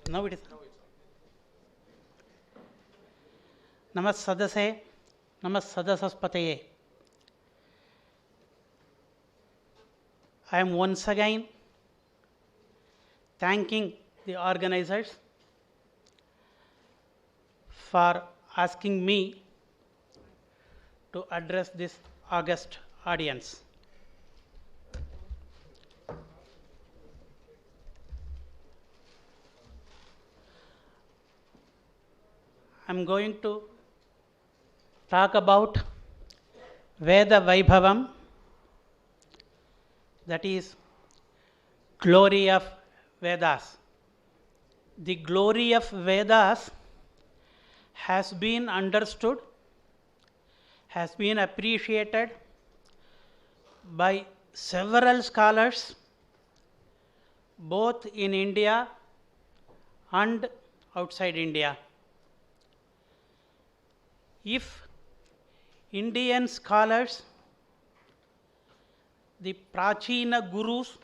Now it is. Namasadase, Namasadasaspataye. I am once again thanking the organizers for asking me to address this august audience. I am going to talk about Veda Vaibhavam, that is glory of Vedas. The glory of Vedas has been understood, has been appreciated by several scholars both in India and outside India. If Indian scholars, the Prachina gurus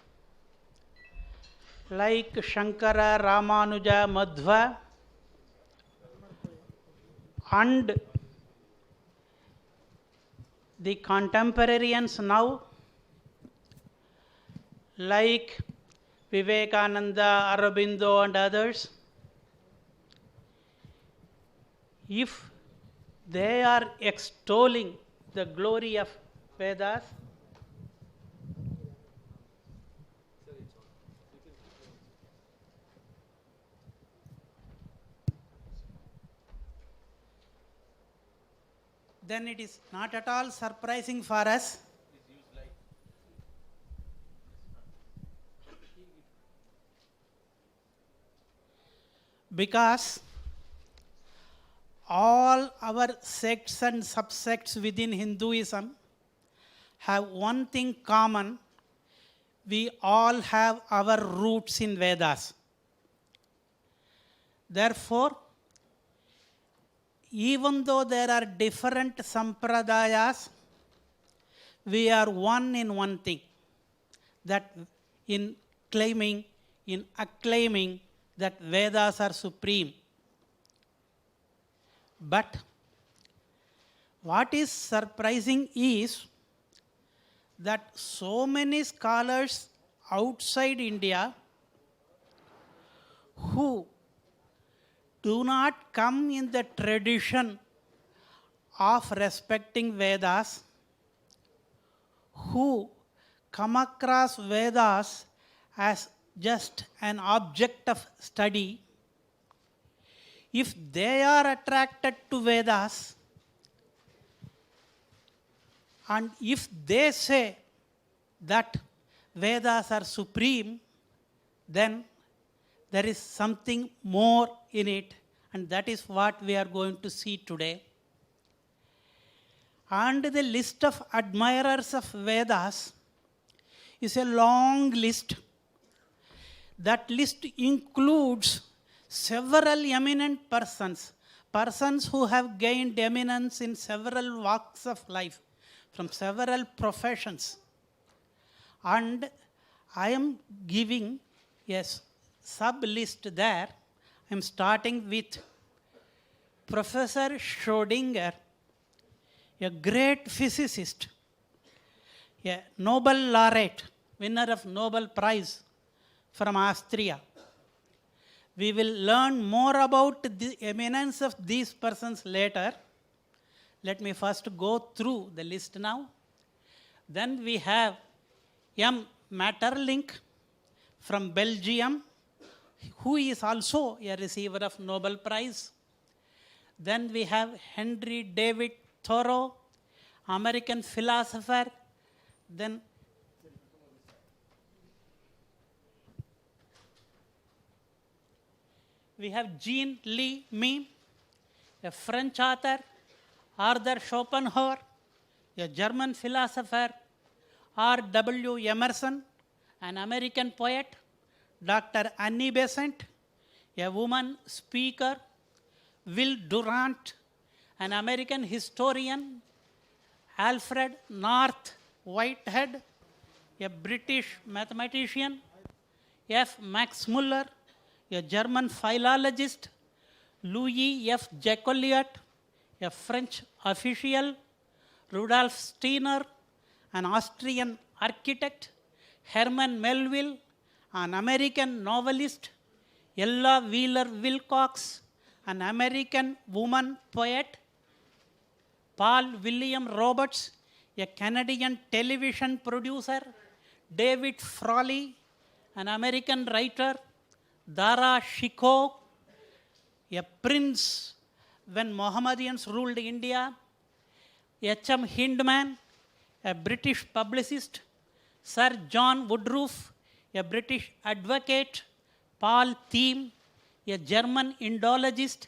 like Shankara, Ramanuja, Madhva, and the contemporaries now like Vivekananda, Aurobindo, and others, if they are extolling the glory of Vedas, then it is not at all surprising for us because all our sects and subsects within Hinduism have one thing common: we all have our roots in Vedas. Therefore, even though there are different sampradayas, we are one in one thing, that in acclaiming that Vedas are supreme. But what is surprising is that so many scholars outside India who do not come in the tradition of respecting Vedas, who come across Vedas as just an object of study, if they are attracted to Vedas and if they say that Vedas are supreme, then there is something more in it, and that is what we are going to see today. And the list of admirers of Vedas is a long list. That list includes several eminent persons who have gained eminence in several walks of life, from several professions. And I am giving a sub-list there. I am starting with Professor Schrödinger, a great physicist, a Nobel laureate, winner of Nobel Prize from Austria. We will learn more about the eminence of these persons later. Let me first go through the list now. Then we have M. Maeterlinck from Belgium, who is also a receiver of Nobel Prize. Then we have Henry David Thoreau, American philosopher. Then we have Jean Lee Mime, a French author, Arthur Schopenhauer, a German philosopher, R.W. Emerson, an American poet, Dr. Annie Besant, a woman speaker, Will Durant, an American historian, Alfred North Whitehead, a British mathematician, F. Max Muller, a German philologist, Louis F. Jacoliot, a French official, Rudolf Steiner, an Austrian architect, Herman Melville, an American novelist, Ella Wheeler Wilcox, an American woman poet, Paul William Roberts, a Canadian television producer, David Frawley, an American writer, Dara Shikoh, a prince when Mohammedans ruled India, H.M. Hindman, a British publicist, Sir John Woodruff, a British advocate, Paul Thiem, a German Indologist,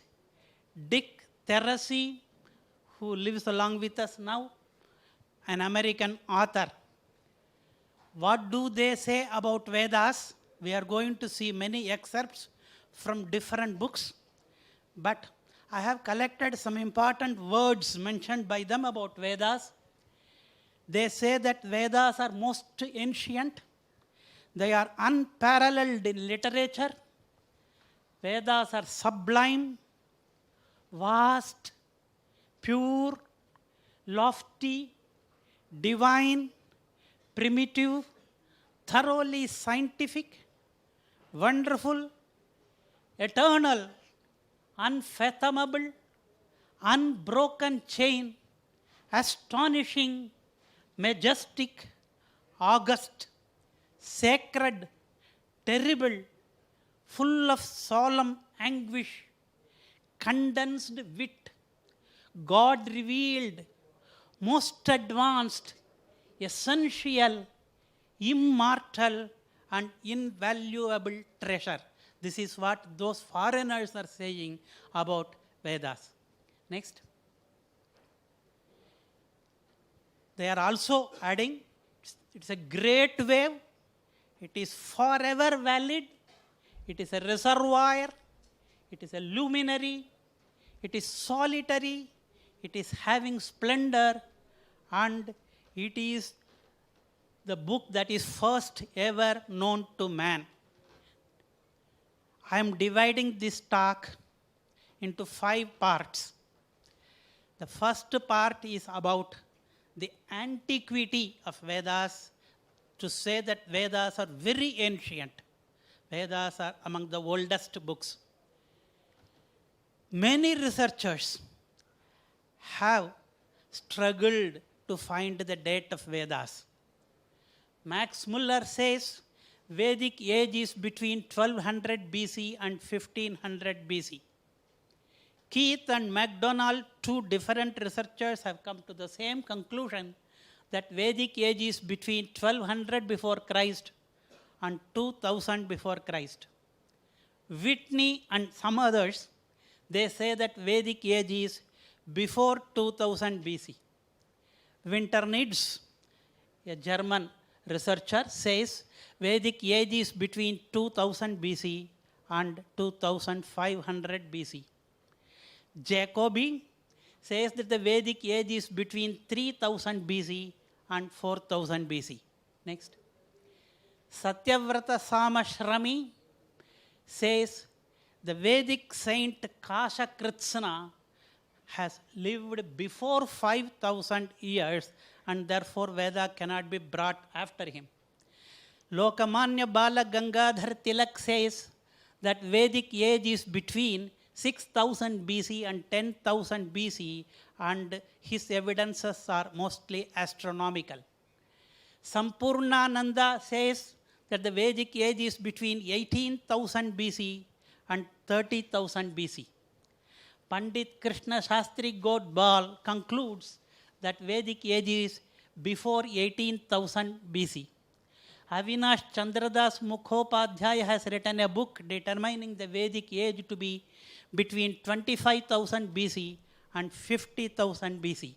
Dick Teresi, who lives along with us now, an American author. What do they say about Vedas? We are going to see many excerpts from different books, but I have collected some important words mentioned by them about Vedas. They say that Vedas are most ancient. They are unparalleled in literature. Vedas are sublime, vast, pure, lofty, divine, primitive, thoroughly scientific, wonderful, eternal, unfathomable, unbroken chain, astonishing, majestic, august, sacred, terrible, full of solemn anguish, condensed wit, God revealed, most advanced, essential, immortal, and invaluable treasure. This is what those foreigners are saying about Vedas. Next. They are also adding, it's a great wave, it is forever valid, it is a reservoir, it is a luminary, it is solitary, it is having splendor, and it is the book that is first ever known to man. I am dividing this talk into 5 parts. The first part is about the antiquity of Vedas, to say that Vedas are very ancient. Vedas are among the oldest books. Many researchers have struggled to find the date of Vedas. Max Muller says Vedic age is between 1200 BC and 1500 BC. Keith and MacDonald, 2 different researchers, have come to the same conclusion that Vedic age is between 1200 before Christ and 2000 before Christ. Whitney and some others, they say that Vedic age is before 2000 BC. Winternids, a German researcher, says Vedic age is between 2000 BC and 2500 BC. Jacobi says that the Vedic age is between 3000 BC and 4000 BC. Next. Satyavrata Samashrami says the Vedic saint Kasha Kritsna has lived before 5000 years, and therefore Veda cannot be brought after him. Lokamanya Bala Gangadhar Tilak says that Vedic age is between 6000 BC and 10,000 BC, and his evidences are mostly astronomical. Sampurnananda says that the Vedic age is between 18,000 BC and 30,000 BC. Pandit Krishna Shastri Godbal concludes that Vedic age is before 18,000 BC. Avinash Chandradas Mukhopadhyaya has written a book determining the Vedic age to be between 25,000 BC and 50,000 BC.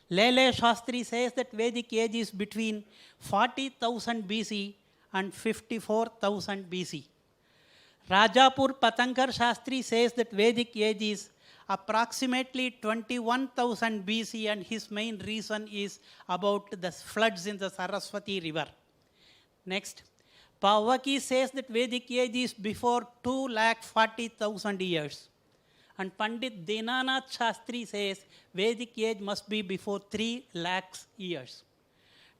Lele Shastri says that Vedic age is between 40,000 BC and 54,000 BC. Rajapur Patankar Shastri says that Vedic age is approximately 21,000 BC, and his main reason is about the floods in the Saraswati river. Next. Pavaki says that Vedic age is before 2,40,000 years. And Pandit Dinanath Shastri says Vedic age must be before 3 lakhs years.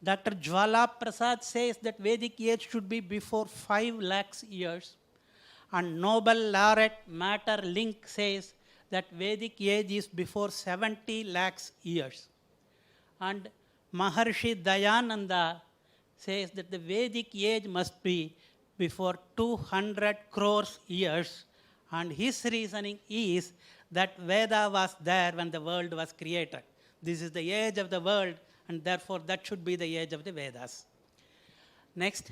Dr. Jwala Prasad says that Vedic age should be before 5 lakhs years. And Nobel laureate Matter Link says that Vedic age is before 70 lakhs years. And Maharshi Dayananda says that the Vedic age must be before 200 crores years. And his reasoning is that Veda was there when the world was created. This is the age of the world, and therefore that should be the age of the Vedas. Next.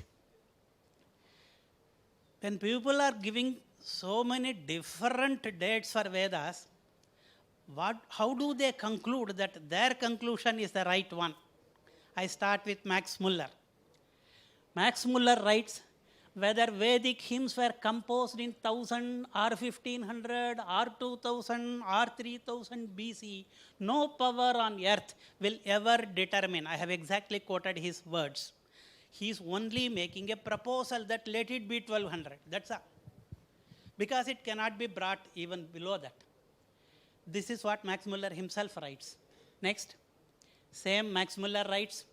When people are giving so many different dates for Vedas, how do they conclude that their conclusion is the right one? I start with Max Muller. Max Muller writes, whether Vedic hymns were composed in 1000 or 1500 or 2000 or 3000 BC, no power on earth will ever determine. I have exactly quoted his words. He is only making a proposal that let it be 1200. That's all. Because it cannot be brought even below that. This is what Max Muller himself writes. Next. Same Max Muller writes,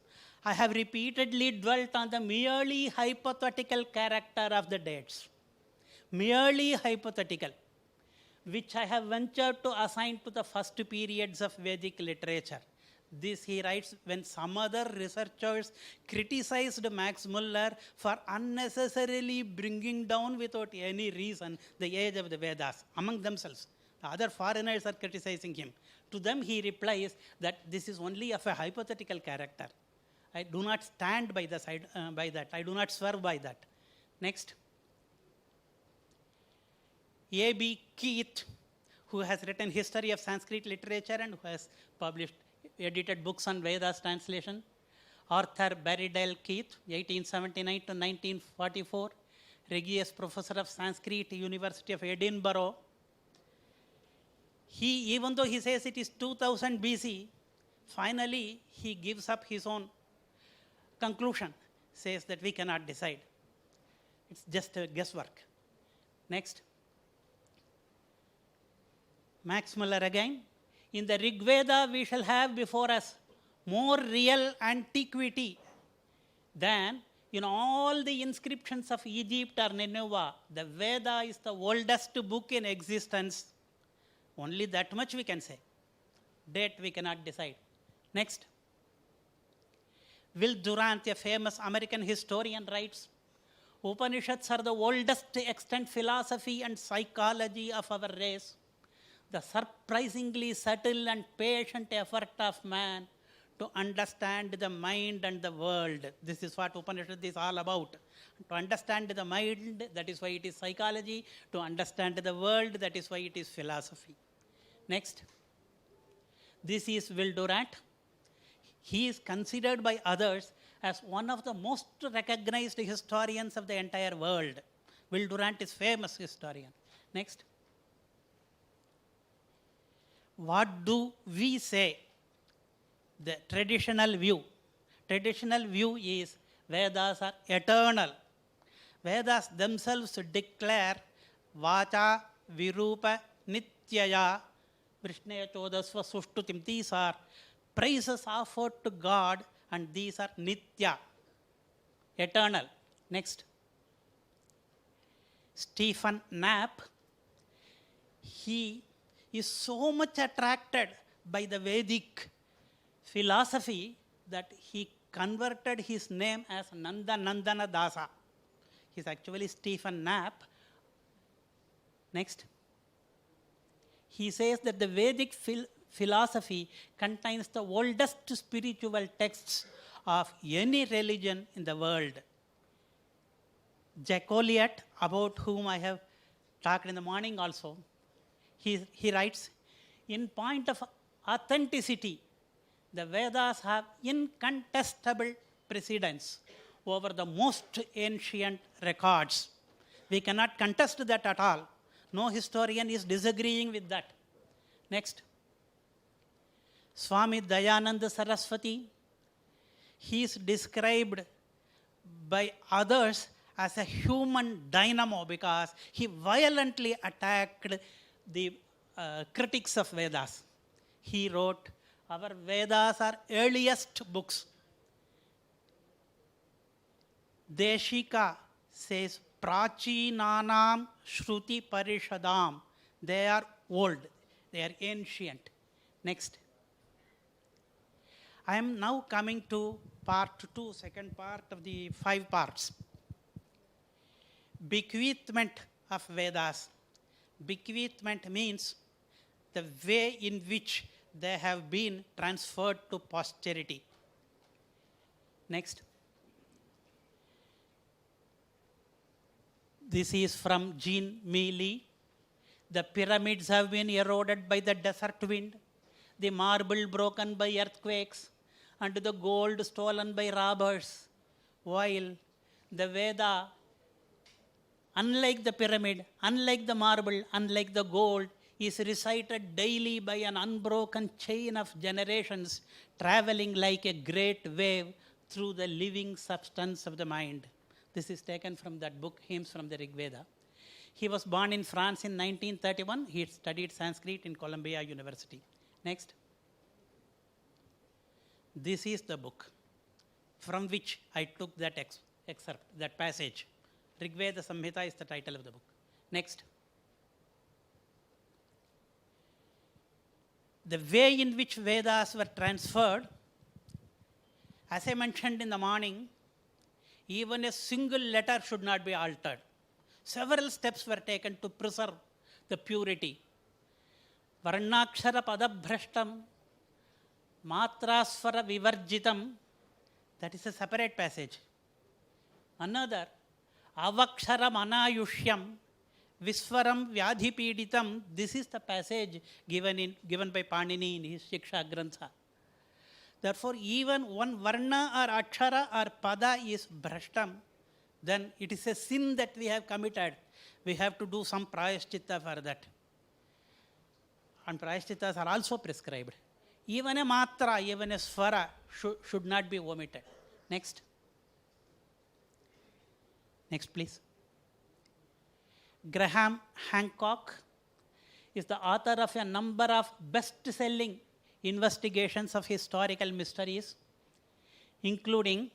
I have repeatedly dwelt on the merely hypothetical character of the dates. Merely hypothetical, which I have ventured to assign to the first periods of Vedic literature. This, he writes, when some other researchers criticized Max Muller for unnecessarily bringing down without any reason the age of the Vedas among themselves. The other foreigners are criticizing him. To them he replies that this is only of a hypothetical character. I do not stand by, by that. I do not swear by that. Next. A.B. Keith, who has written History of Sanskrit Literature and who has edited books on Vedas translation. Arthur Berriedale Keith, 1879 to 1944, Regius Professor of Sanskrit, University of Edinburgh. He, even though he says it is 2000 BC, finally he gives up his own conclusion, says that we cannot decide. It's just a guesswork. Next. Max Muller again. In the Rig Veda, we shall have before us more real antiquity than in all the inscriptions of Egypt or Nineveh. The Veda is the oldest book in existence. Only that much we can say. Date we cannot decide. Next. Will Durant, a famous American historian, writes, Upanishads are the oldest extant philosophy and psychology of our race. The surprisingly subtle and patient effort of man to understand the mind and the world. This is what Upanishad is all about. To understand the mind, that is why it is psychology. To understand the world, that is why it is philosophy. Next. This is Will Durant. He is considered by others as one of the most recognized historians of the entire world. Will Durant is famous historian. Next. What do we say? The traditional view. Traditional view is Vedas are eternal. Vedas themselves declare Vacha Virupa Nityaya Vrishneya Chodasva Sushtutim. These are praises offered to God, and these are Nitya, eternal. Next. Stephen Knapp, he is so much attracted by the Vedic philosophy that he converted his name as Nanda Nandana Dasa. He is actually Stephen Knapp. Next. He says that the Vedic philosophy contains the oldest spiritual texts of any religion in the world. Jacoliot, about whom I have talked in the morning also, he writes, in point of authenticity, the Vedas have incontestable precedence over the most ancient records. We cannot contest that at all. No historian is disagreeing with that. Next. Swami Dayananda Saraswati, he is described by others as a human dynamo because he violently attacked the critics of Vedas. He wrote, our Vedas are earliest books. Deshika says, Prachinanam Shruti Parishadam. They are old, they are ancient. Next. I am now coming to part 2, second part of the 5 parts. Bequeathment of Vedas. Bequeathment means the way in which they have been transferred to posterity. Next. This is from Jean Mealy. The pyramids have been eroded by the desert wind, the marble broken by earthquakes, and the gold stolen by robbers, while the Veda, unlike the pyramid, unlike the marble, unlike the gold, is recited daily by an unbroken chain of generations, traveling like a great wave through the living substance of the mind. This is taken from that book, Hymns from the Rig Veda. He was born in France in 1931. He studied Sanskrit in Columbia University. Next. This is the book from which I took that excerpt, that passage. Rig Veda Samhita is the title of the book. Next. The way in which Vedas were transferred, as I mentioned in the morning, even a single letter should not be altered. Several steps were taken to preserve the purity. Varnakshara padabhrashtam, matrasvara vivarjitam, that is a separate passage. Another, avaksharam anayushyam, visvaram vyadhipeditam, this is the passage given by Panini in his Shiksha Grantha. Therefore, even one varna or akshara or pada is bhrashtam, then it is a sin that we have committed. We have to do some prayashchitta for that. And prayashchittas are also prescribed. Even a matra, even a svara should not be omitted. Next. Next, please. Graham Hancock is the author of a number of best-selling investigations of historical mysteries, including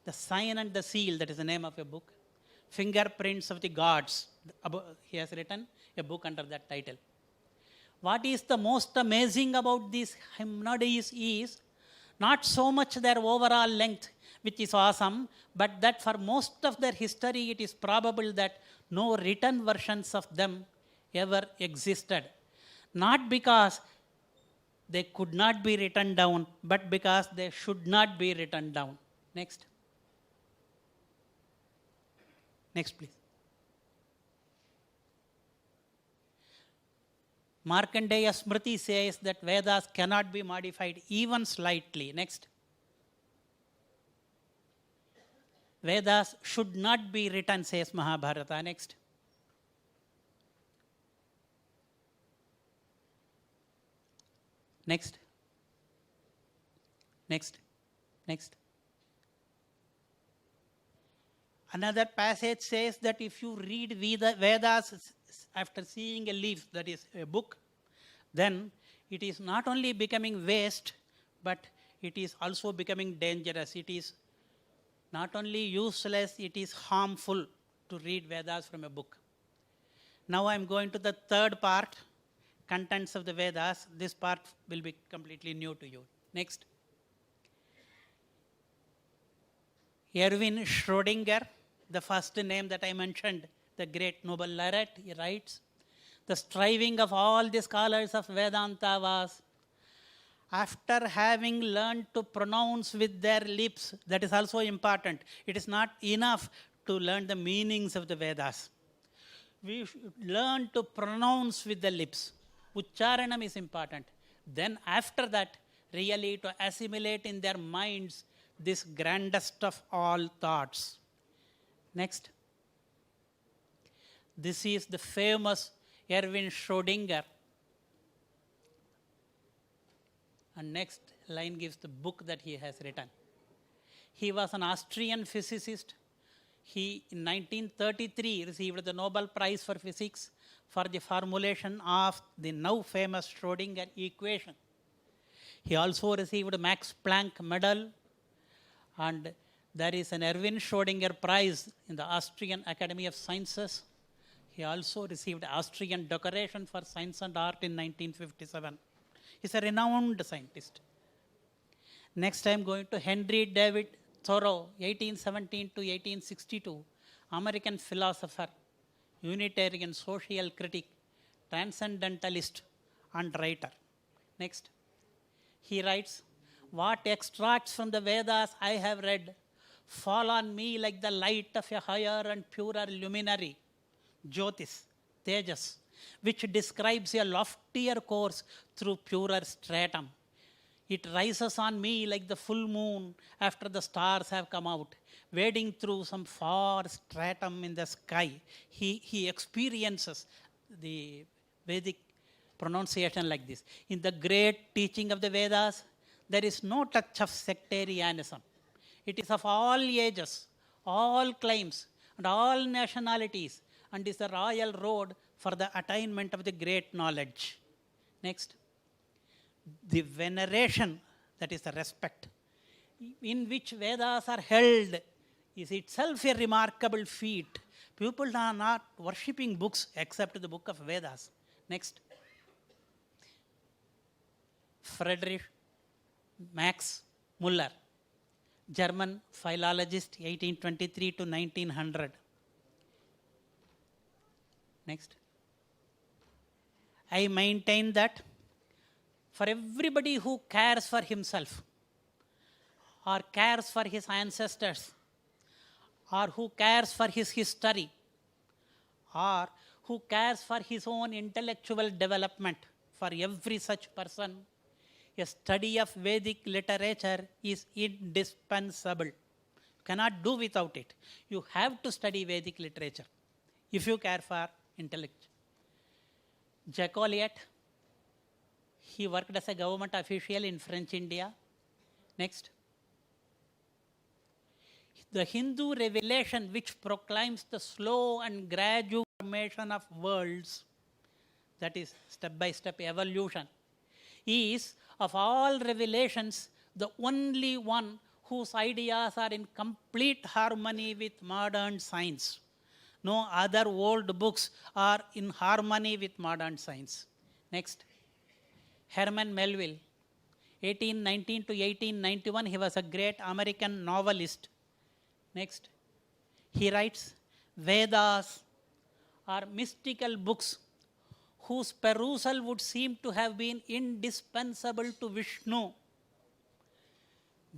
The Sign and the Seal, that is the name of a book, Fingerprints of the Gods. He has written a book under that title. What is the most amazing about these hymnodies is not so much their overall length, which is awesome, but that for most of their history, it is probable that no written versions of them ever existed. Not because they could not be written down, but because they should not be written down. Next. Next, please. Markandeya Smriti says that Vedas cannot be modified even slightly. Next. Vedas should not be written, says Mahabharata. Next. Next. Next. Next. Another passage says that if you read Vedas after seeing a leaf, that is a book, then it is not only becoming waste, but it is also becoming dangerous. It is not only useless, it is harmful to read Vedas from a book. Now I am going to the third part, contents of the Vedas. This part will be completely new to you. Next. Erwin Schrödinger, the first name that I mentioned, the great Nobel laureate, he writes, the striving of all the scholars of Vedanta was, after having learned to pronounce with their lips, that is also important. It is not enough to learn the meanings of the Vedas. We should learn to pronounce with the lips. Ucharanam is important. Then after that, really to assimilate in their minds this grandest of all thoughts. Next. This is the famous Erwin Schrödinger. And next line gives the book that he has written. He was an Austrian physicist. He, in 1933, received the Nobel Prize for Physics for the formulation of the now famous Schrodinger equation. He also received Max Planck Medal, and there is an Erwin Schrodinger Prize in the Austrian Academy of Sciences. He also received Austrian Decoration for Science and Art in 1957. He's a renowned scientist. Next, I am going to Henry David Thoreau, 1817 to 1862, American philosopher, Unitarian social critic, transcendentalist, and writer. Next, he writes, "What extracts from the Vedas I have read fall on me like the light of a higher and purer luminary, Jyotis, Tejas, which describes a loftier course through purer stratum. It rises on me like the full moon after the stars have come out, wading through some far stratum in the sky." He experiences the Vedic pronunciation like this. In the great teaching of the Vedas, there is no touch of sectarianism. It is of all ages, all climes, and all nationalities, and is the royal road for the attainment of the great knowledge. Next, the veneration, that is the respect, in which Vedas are held is itself a remarkable feat. People are not worshipping books except the book of Vedas. Next, Friedrich Max Muller, German philologist, 1823 to 1900. Next, I maintain that for everybody who cares for himself, or cares for his ancestors, or who cares for his history, or who cares for his own intellectual development, for every such person, a study of Vedic literature is indispensable. You cannot do without it. You have to study Vedic literature if you care for intellect. Jacques, he worked as a government official in French India. Next, the Hindu revelation which proclaims the slow and gradual formation of worlds, that is step-by-step evolution, is of all revelations the only one whose ideas are in complete harmony with modern science. No other old books are in harmony with modern science. Next, Herman Melville, 1819 to 1891, he was a great American novelist. Next, he writes, "Vedas are mystical books whose perusal would seem to have been indispensable to Vishnu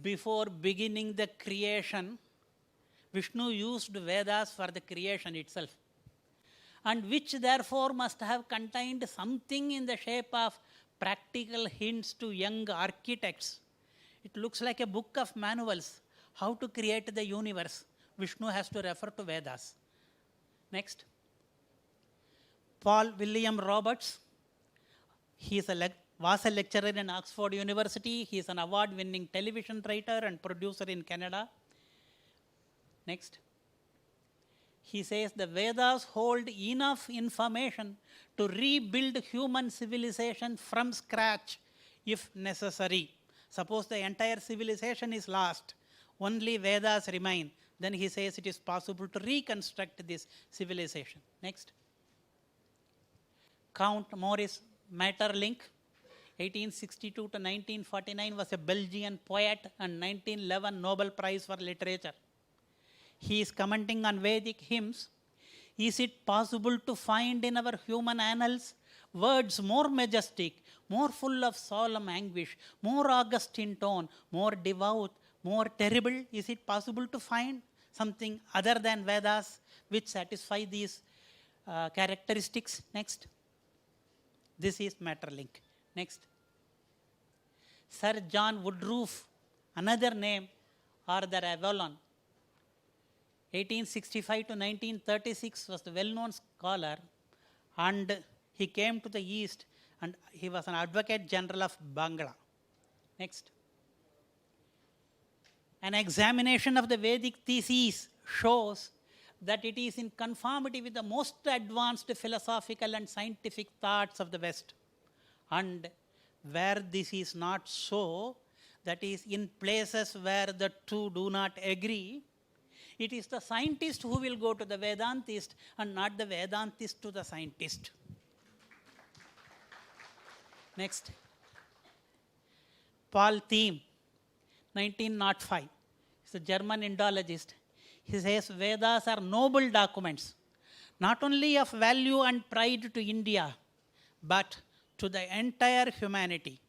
before beginning the creation." Vishnu used Vedas for the creation itself, and which therefore must have contained something in the shape of practical hints to young architects. It looks like a book of manuals, how to create the universe. Vishnu has to refer to Vedas. Next, Paul William Roberts, he is was a lecturer in Oxford University. He is an award-winning television writer and producer in Canada. Next, he says the Vedas hold enough information to rebuild human civilization from scratch if necessary. Suppose the entire civilization is lost, only Vedas remain, then he says it is possible to reconstruct this civilization. Next, Count Maurice Maeterlinck, 1862 to 1949, was a Belgian poet and 1911 Nobel Prize for Literature. He is commenting on Vedic hymns. Is it possible to find in our human annals words more majestic, more full of solemn anguish, more august in tone, more devout, more terrible? Is it possible to find something other than Vedas which satisfy these characteristics? Next, this is Maeterlinck. Next, Sir John Woodroffe, another name, Arthur Avalon, 1865 to 1936, was the well-known scholar, and he came to the East and he was an advocate general of Bangla. Next, an examination of the Vedic theses shows that it is in conformity with the most advanced philosophical and scientific thoughts of the West. And where this is not so, that is in places where the two do not agree, it is the scientist who will go to the Vedantist and not the Vedantist to the scientist. Next. Paul Thiem, 1905. He's a German Indologist. He says Vedas are noble documents, not only of value and pride to India, but to the entire humanity.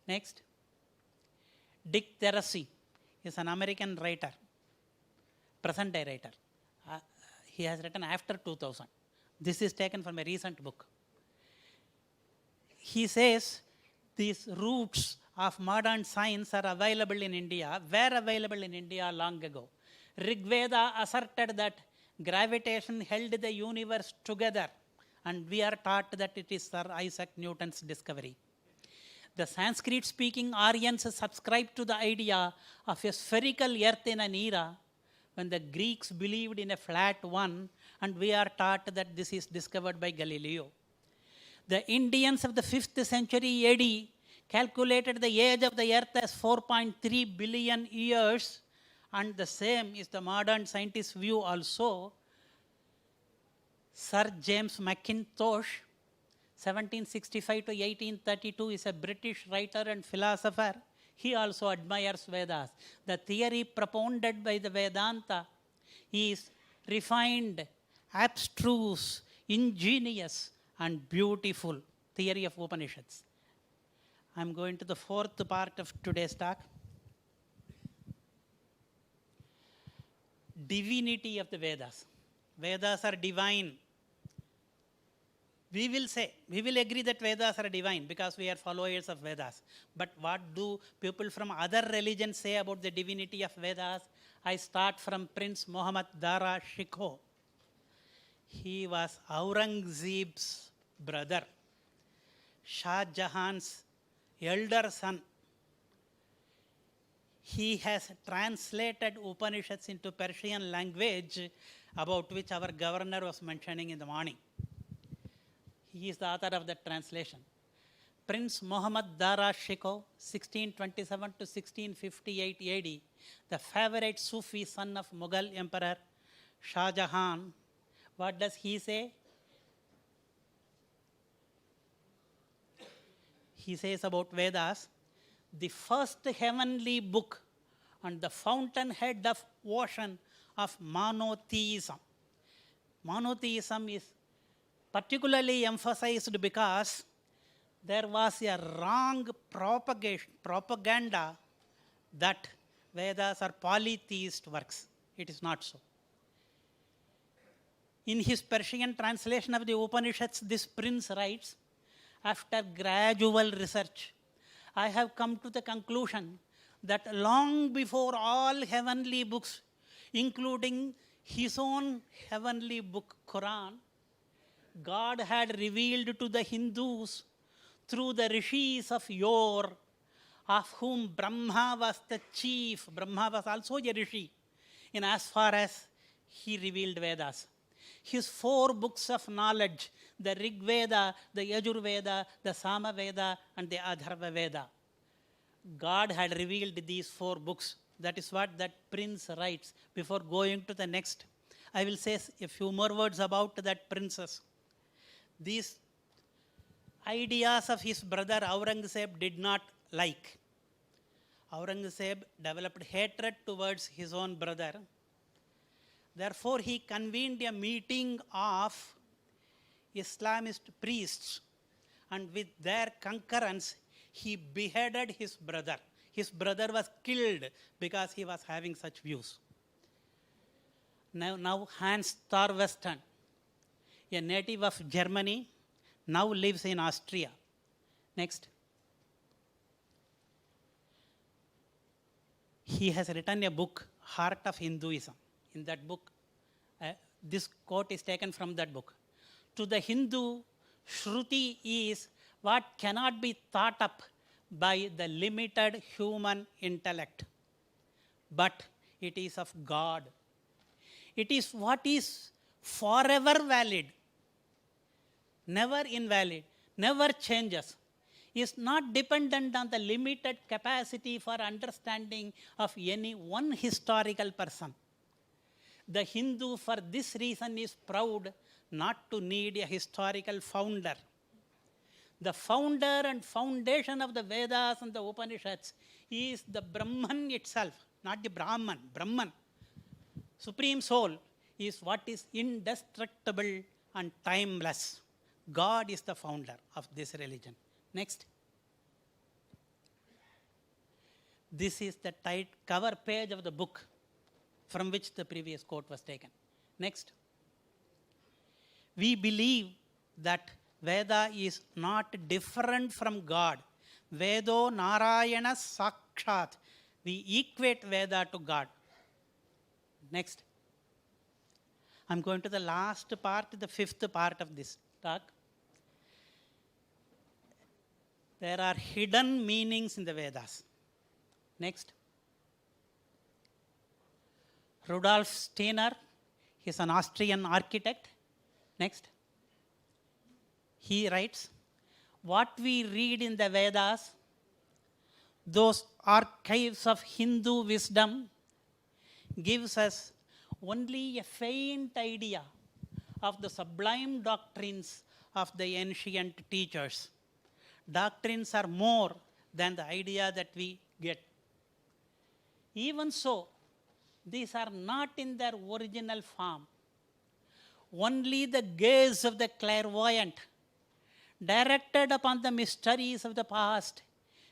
Next. Dick Teresi is an American writer, present day writer. He has written after 2000. This is taken from a recent book. He says these roots of modern science are available in India, were available in India long ago. Rig Veda asserted that gravitation held the universe together, and we are taught that it is Sir Isaac Newton's discovery. The Sanskrit-speaking Aryans subscribed to the idea of a spherical earth in an era when the Greeks believed in a flat one, and we are taught that this is discovered by Galileo. The Indians of the 5th century AD calculated the age of the earth as 4.3 billion years, and the same is the modern scientist's view also. Sir James Mackintosh, 1765 to 1832, is a British writer and philosopher. He also admires Vedas. The theory propounded by the Vedanta is refined, abstruse, ingenious, and beautiful theory of Upanishads. I am going to the fourth part of today's talk. Divinity of the Vedas. Vedas are divine. We will agree that Vedas are divine because we are followers of Vedas. But what do people from other religions say about the divinity of Vedas? I start from Prince Muhammad Dara Shikoh. He was Aurangzeb's brother, Shah Jahan's elder son. He has translated Upanishads into Persian language, about which our governor was mentioning in the morning. He is the author of that translation. Prince Muhammad Dara Shikoh, 1627 to 1658 AD, the favorite Sufi son of Mughal Emperor Shah Jahan. What does he say? He says about Vedas, the first heavenly book and the fountainhead of ocean of monotheism. Monotheism is particularly emphasized because there was a wrong propaganda that Vedas are polytheist works. It is not so. In his Persian translation of the Upanishads, this prince writes, after gradual research, I have come to the conclusion that long before all heavenly books, including his own heavenly book, Quran, God had revealed to the Hindus through the rishis of yore, of whom Brahma was the chief. Brahma was also a rishi, in as far as he revealed Vedas. His 4 books of knowledge, the Rig Veda, the Yajur Veda, the Sama Veda, and the Atharva Veda. God had revealed these 4 books. That is what that prince writes. Before going to the next, I will say a few more words about that princess. These ideas of his brother Aurangzeb did not like. Aurangzeb developed hatred towards his own brother. Therefore, he convened a meeting of Islamist priests, and with their concurrence, he beheaded his brother. His brother was killed because he was having such views. Now Hans Thorvaldsen, a native of Germany, now lives in Austria. Next. He has written a book, Heart of Hinduism. In that book, this quote is taken from that book. To the Hindu, Shruti is what cannot be thought up by the limited human intellect, but it is of God. It is what is forever valid, never invalid, never changes, is not dependent on the limited capacity for understanding of any one historical person. The Hindu, for this reason, is proud not to need a historical founder. The founder and foundation of the Vedas and the Upanishads is the Brahman itself, not the Brahman. Brahman, Supreme Soul, is what is indestructible and timeless. God is the founder of this religion. Next. This is the cover page of the book from which the previous quote was taken. Next. We believe that Veda is not different from God. Vedo Narayana Sakshat. We equate Veda to God. Next. I'm going to the last part, the fifth part of this talk. There are hidden meanings in the Vedas. Next. Rudolf Steiner, he's an Austrian architect. Next. He writes, what we read in the Vedas, those archives of Hindu wisdom, gives us only a faint idea of the sublime doctrines of the ancient teachers. Doctrines are more than the idea that we get. Even so, these are not in their original form. Only the gaze of the clairvoyant, directed upon the mysteries of the past,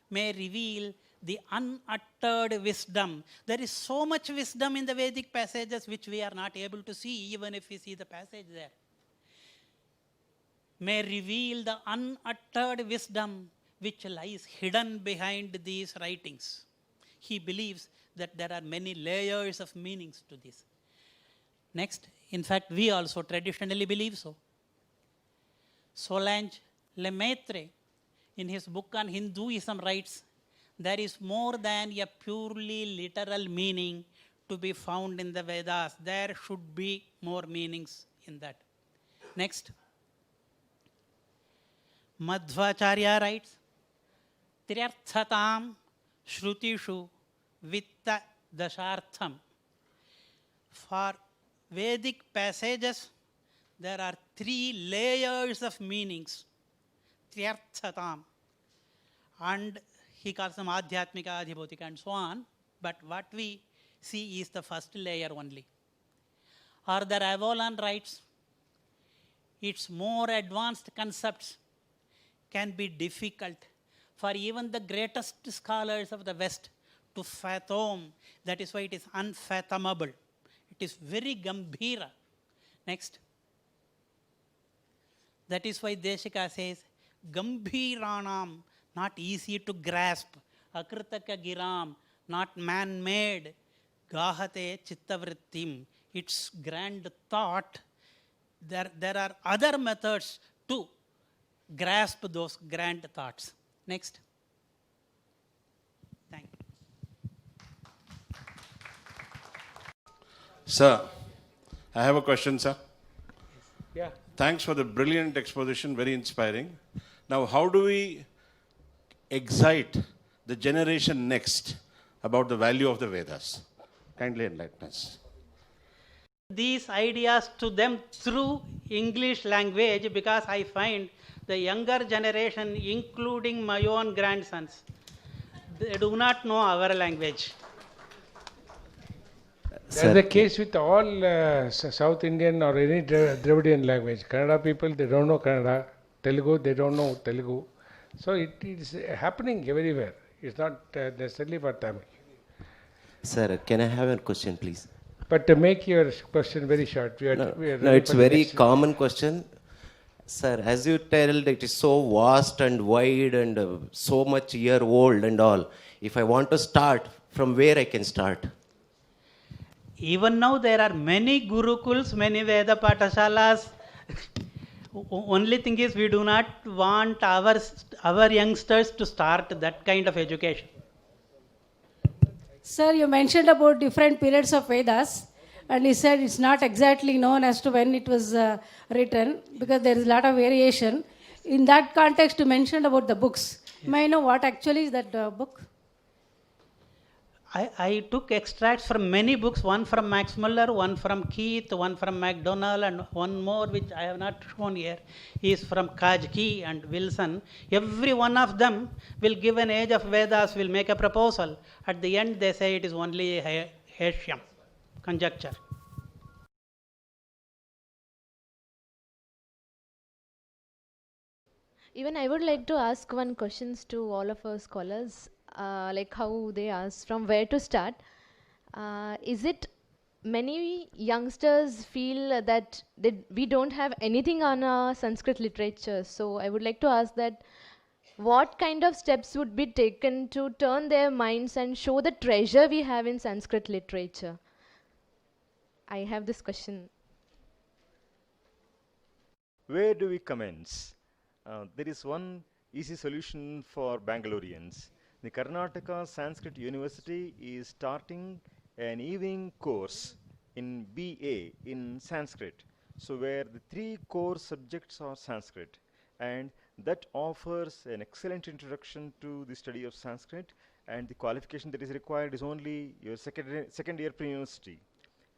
may reveal the unuttered wisdom. There is so much wisdom in the Vedic passages which we are not able to see, even if we see the passage there. May reveal the unuttered wisdom which lies hidden behind these writings. He believes that there are many layers of meanings to this. Next, in fact, we also traditionally believe so. Solange Lemaitre, in his book on Hinduism, writes, there is more than a purely literal meaning to be found in the Vedas. There should be more meanings in that. Next. Madhvacharya writes, Triarthatam Shrutishu Vitta Dashartham. For Vedic passages, there are 3 layers of meanings. Triarthatam. And he calls them Adhyatmika, Adhibhotika, and so on. But what we see is the first layer only. Or the Avalon writes, its more advanced concepts can be difficult for even the greatest scholars of the West to fathom. That is why it is unfathomable. It is very gambhira. Next. That is why Deshika says, Gambhiranam, not easy to grasp. Akritaka giram, not man-made. Gahate chittavrittim, its grand thought. There are other methods to grasp those grand thoughts. Next. Thank you. Sir, I have a question, sir. Yeah. Thanks for the brilliant exposition, very inspiring. Now, how do we excite the generation next about the value of the Vedas? Kindly enlighten us. These ideas to them through English language, because I find the younger generation, including my own grandsons, they do not know our language. That's the case with all South Indian or any Dravidian language. Kannada people, they don't know Kannada. Telugu, they don't know Telugu. So it is happening everywhere. It's not necessarily for Tamil. Sir, can I have a question, please? But to make your question very short, we are No, it's very common question. Sir, as you tell, it is so vast and wide and so much year old and all. If I want to start, from where I can start? Even now there are many gurukuls, many Veda Patashalas. Only thing is we do not want our youngsters to start that kind of education. Sir, you mentioned about different periods of Vedas. and he said it's not exactly known as to when it was written because there is a lot of variation. In that context, you mentioned about the books. May I know what actually is that book? I took extracts from many books, one from Max Muller, one from Keith, one from MacDonald, and one more which I have not shown here is from Kajki and Wilson. Every one of them will give an age of Vedas, will make a proposal. At the end, they say it is only a Hashyam, conjecture. Even I would like to ask one questions to all of our scholars, like how they ask from where to start. Is it many youngsters feel that we don't have anything on Sanskrit literature? So I would like to ask that what kind of steps would be taken to turn their minds and show the treasure we have in Sanskrit literature? I have this question. Where do we commence? There is one easy solution for Bangaloreans. The Karnataka Sanskrit University is starting an evening course in BA in Sanskrit. So where the 3 core subjects are Sanskrit, and that offers an excellent introduction to the study of Sanskrit, and the qualification that is required is only your second year pre-university.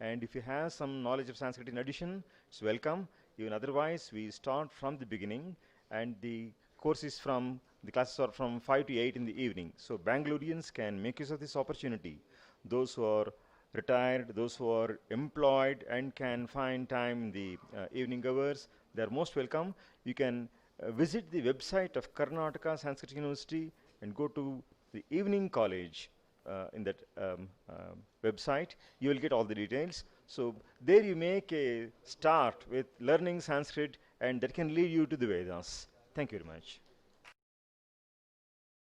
And if you have some knowledge of Sanskrit in addition, it's welcome. Even otherwise, we start from the beginning, and the classes are from 5 to 8 in the evening. So Bangaloreans can make use of this opportunity. Those who are retired, those who are employed and can find time in the evening hours, they are most welcome. You can visit the website of Karnataka Sanskrit University and go to the evening college in that website. You will get all the details. So there you make a start with learning Sanskrit, and that can lead you to the Vedas. Thank you very much.